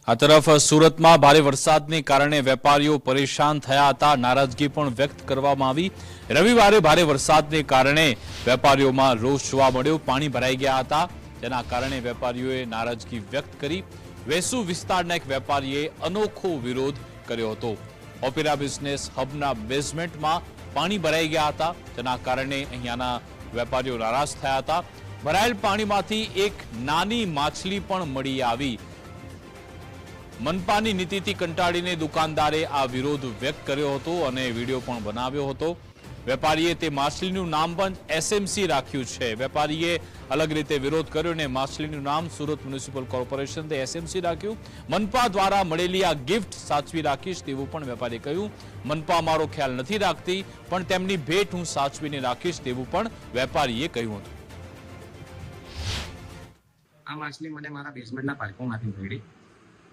આ તરફ સુરતમાં ભારે વરસાદને કારણે વેપારીઓ પરેશાન થયા હતા, નારાજગી પણ વ્યક્ત કરવામાં આવી। રવિવારે ભારે વરસાદને કારણે વેપારીઓમાં રોષ જોવા મળ્યો, પાણી ભરાઈ ગયા હતા, જેના કારણે વેપારીઓએ નારાજગી વ્યક્ત કરી। વેસુ વિસ્તારના એક વેપારીએ અનોખો વિરોધ કર્યો હતો। ઓપેરા બિઝનેસ હબના બેઝમેન્ટમાં પાણી ભરાઈ ગયા હતા, જેના કારણે અહીંયાના વેપારીઓ નારાજ થયા હતા। ભરાયેલ પાણીમાંથી એક નાની માછલી પણ મળી આવી। મનપાની નીતિથી કંટાળીને દુકાનદારે આ વિરોધ વ્યક્ત કર્યો હતો અને વિડીયો પણ બનાવ્યો હતો। વેપારીએ તે માછલીનું નામ પણ એસએમસી રાખ્યું છે। વેપારીએ અલગ રીતે વિરોધ કર્યો અને માછલીનું નામ સુરત મ્યુનિસિપલ કોર્પોરેશન તે એસએમસી રાખ્યું। મનપા દ્વારા મળેલી આ ગિફ્ટ સાચવી રાખીશ તેવું પણ વેપારીએ કહ્યું। મનપા મારો ખ્યાલ નથી રાખતી, પણ તેમની ભેટ હું સાચવીને રાખીશ તેવું પણ વેપારીએ કહ્યું હતું। આ માછલી મને મારા બેઝમેન્ટના પાર્કિંગમાંથી મળી।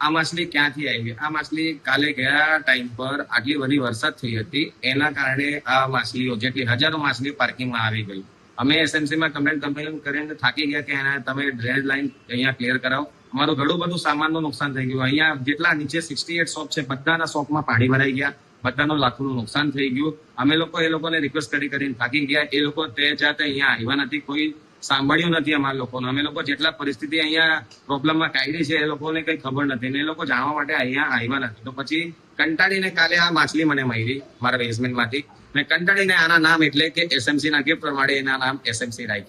આ માછલી ક્યાંથી આવી? આ માછલી કાલે ગયા ટાઈમ પર આટલી બધી વરસાદ થઈ હતી, એના કારણે આ માછલીઓ જેટલી હજારો માછલી પાર્કિંગમાં આવી ગઈ। અમે એસએમસીમાં કમ્પ્લેન કરીને થાકી ગયા કે એના તમે ડ્રેનેજ લાઈન અહીંયા ક્લિયર કરાવો। અમારું ઘણું બધું સામાનનું નુકસાન થઈ ગયું। અહીંયા જેટલા નીચે 68 શોપ છે, બધાના શોપમાં પાણી ભરાઈ ગયા, બધાનું લાખોનું નુકસાન થઈ ગયું। અમે લોકો એ લોકોને રિક્વેસ્ટ કરીને થાકી ગયા। એ લોકો તે જાતે અહીંયા આવ્યા નથી, કોઈ સાંભળ્યું નથી અમારા લોકોને। અમે લોકો જેટલા પરિસ્થિતિ અહીંયા પ્રોબ્લેમમાં કાઢી છે એ લોકોને કઈ ખબર નથી ને એ લોકો જાણવા માટે અહીંયા આવ્યા નથી। તો પછી કંટાળીને કાલે આ માછલી મને મળી મારા બેઝમેન્ટમાંથી। મેં કંટાળીને આના નામ એટલે કે એસએમસી ના ગિફ્ટ પ્રમાણે એના નામ એસએમસી રાખ્યા।